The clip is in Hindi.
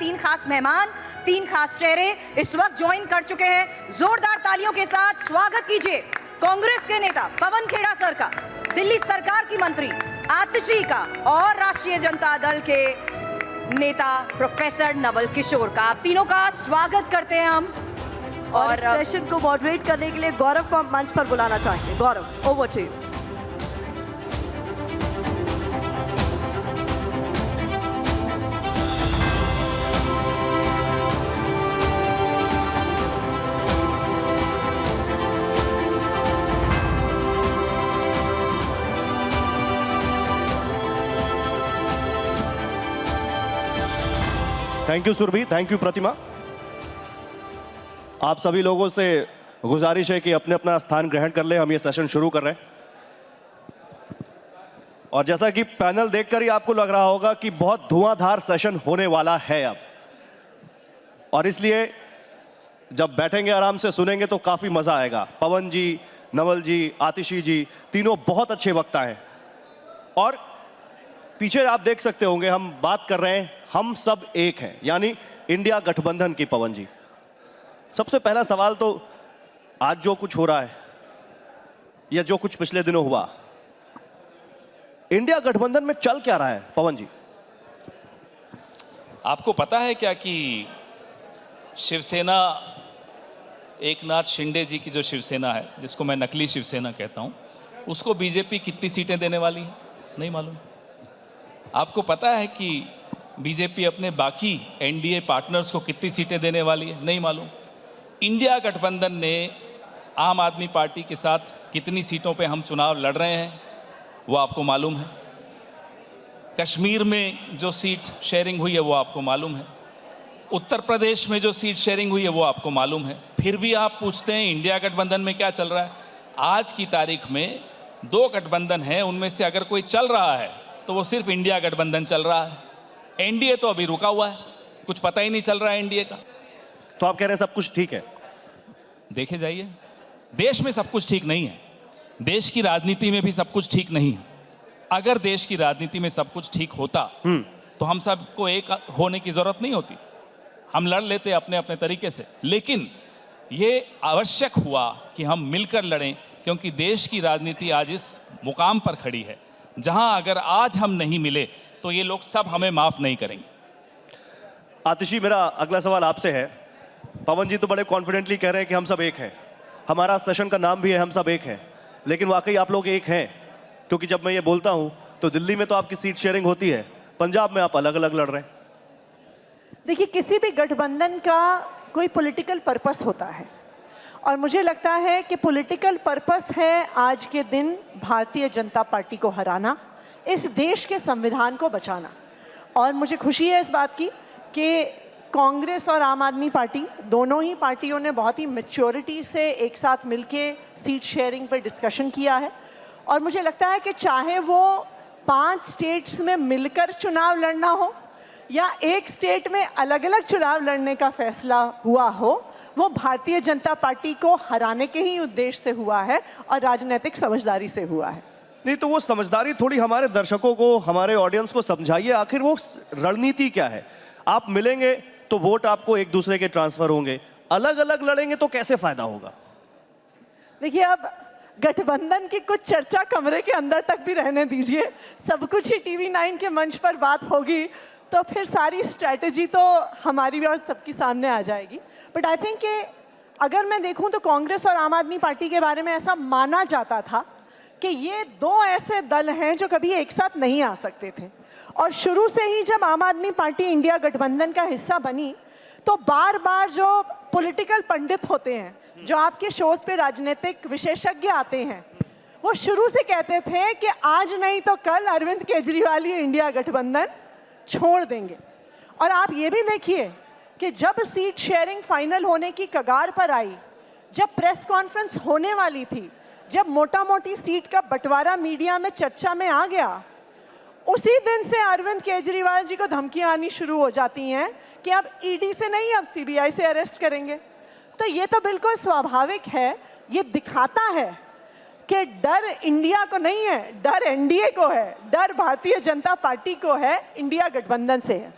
तीन खास मेहमान, तीन खास चेहरे इस वक्त ज्वाइन कर चुके हैं। जोरदार तालियों के साथ स्वागत कीजिए कांग्रेस के नेता पवन खेड़ा सर का, दिल्ली सरकार की मंत्री आतिशी का और राष्ट्रीय जनता दल के नेता प्रोफेसर नवल किशोर का। आप तीनों का स्वागत करते हैं हम। और सेशन को मॉडरेट करने के लिए गौरव को मंच पर बुलाना चाहेंगे। Gaurav, over to you. Thank you Surabhi, thank you Pratima. आप सभी लोगों से गुजारिश है कि अपने अपना स्थान ग्रहण कर ले। हम ये सेशन शुरू कर रहे हैं और जैसा कि पैनल देखकर ही आपको लग रहा होगा कि बहुत धुआंधार सेशन होने वाला है अब, और इसलिए जब बैठेंगे आराम से सुनेंगे तो काफी मजा आएगा। पवन जी, नवल जी, आतिशी जी तीनों बहुत अच्छे वक्ता हैं और पीछे आप देख सकते होंगे हम बात कर रहे हैं हम सब एक हैं, यानी इंडिया गठबंधन की। पवन जी, सबसे पहला सवाल तो आज जो कुछ हो रहा है या जो कुछ पिछले दिनों हुआ, इंडिया गठबंधन में चल क्या रहा है पवन जी? आपको पता है क्या कि शिवसेना, एकनाथ शिंदे जी की जो शिवसेना है, जिसको मैं नकली शिवसेना कहता हूं, उसको बीजेपी कितनी सीटें देने वाली है? नहीं मालूम। आपको पता है कि बीजेपी अपने बाकी एनडीए पार्टनर्स को कितनी सीटें देने वाली है? नहीं मालूम। इंडिया गठबंधन ने आम आदमी पार्टी के साथ कितनी सीटों पे हम चुनाव लड़ रहे हैं वो आपको मालूम है। कश्मीर में जो सीट शेयरिंग हुई है वो आपको मालूम है। उत्तर प्रदेश में जो सीट शेयरिंग हुई है वो आपको मालूम है। फिर भी आप पूछते हैं इंडिया गठबंधन में क्या चल रहा है? आज की तारीख में दो गठबंधन हैं, उनमें से अगर कोई चल रहा है तो वो सिर्फ इंडिया गठबंधन चल रहा है। एनडीए तो अभी रुका हुआ है, कुछ पता ही नहीं चल रहा है एनडीए का। तो आप कह रहे हैं सब कुछ ठीक है? देखे जाइए, देश में सब कुछ ठीक नहीं है, देश की राजनीति में भी सब कुछ ठीक नहीं है। अगर देश की राजनीति में सब कुछ ठीक होता तो हम सबको एक होने की जरूरत नहीं होती, हम लड़ लेते अपने अपने तरीके से। लेकिन ये आवश्यक हुआ कि हम मिलकर लड़ें, क्योंकि देश की राजनीति आज इस मुकाम पर खड़ी है जहां अगर आज हम नहीं मिले तो ये लोग सब हमें माफ नहीं करेंगे। आतिशी, मेरा अगला सवाल आपसे है। पवन जी तो बड़े कॉन्फिडेंटली कह रहे हैं कि हम सब एक हैं, हमारा सेशन का नाम भी है हम सब एक हैं, लेकिन वाकई आप लोग एक हैं? क्योंकि जब मैं ये बोलता हूं तो दिल्ली में तो आपकी सीट शेयरिंग होती है, पंजाब में आप अलग अलग लड़ रहे हैं। देखिए, किसी भी गठबंधन का कोई पॉलिटिकल पर्पस होता है और मुझे लगता है कि पॉलिटिकल पर्पस है आज के दिन भारतीय जनता पार्टी को हराना, इस देश के संविधान को बचाना। और मुझे खुशी है इस बात की कि कांग्रेस और आम आदमी पार्टी दोनों ही पार्टियों ने बहुत ही मैच्योरिटी से एक साथ मिलके सीट शेयरिंग पर डिस्कशन किया है। और मुझे लगता है कि चाहे वो 5 स्टेट्स में मिलकर चुनाव लड़ना हो या एक स्टेट में अलग अलग चुनाव लड़ने का फैसला हुआ हो, वो भारतीय जनता पार्टी को हराने के ही उद्देश्य से हुआ है और राजनीतिक समझदारी से हुआ है। नहीं तो वो समझदारी थोड़ी हमारे दर्शकों को, हमारे ऑडियंस को समझाइए, आखिर वो रणनीति क्या है? आप मिलेंगे तो वोट आपको एक दूसरे के ट्रांसफर होंगे, अलग अलग लड़ेंगे तो कैसे फायदा होगा? देखिए, अब गठबंधन की कुछ चर्चा कमरे के अंदर तक भी रहने दीजिए, सब कुछ ही टीवी 9 के मंच पर बात होगी तो फिर सारी स्ट्रैटेजी तो हमारी भी और सबके सामने आ जाएगी। बट आई थिंक कि अगर मैं देखूं तो कांग्रेस और आम आदमी पार्टी के बारे में ऐसा माना जाता था कि ये दो ऐसे दल हैं जो कभी एक साथ नहीं आ सकते थे। और शुरू से ही जब आम आदमी पार्टी इंडिया गठबंधन का हिस्सा बनी तो बार बार जो पॉलिटिकल पंडित होते हैं, जो आपके शोज पे राजनीतिक विशेषज्ञ आते हैं, वो शुरू से कहते थे कि आज नहीं तो कल अरविंद केजरीवाल ये इंडिया गठबंधन छोड़ देंगे। और आप ये भी देखिए कि जब सीट शेयरिंग फाइनल होने की कगार पर आई, जब प्रेस कॉन्फ्रेंस होने वाली थी, जब मोटा मोटी सीट का बंटवारा मीडिया में चर्चा में आ गया, उसी दिन से अरविंद केजरीवाल जी को धमकियां आनी शुरू हो जाती हैं कि अब ईडी से नहीं, अब सीबीआई से अरेस्ट करेंगे। तो ये तो बिल्कुल स्वाभाविक है, ये दिखाता है कि डर इंडिया को नहीं है, डर एनडीए को है, डर भारतीय जनता पार्टी को है, इंडिया गठबंधन से है।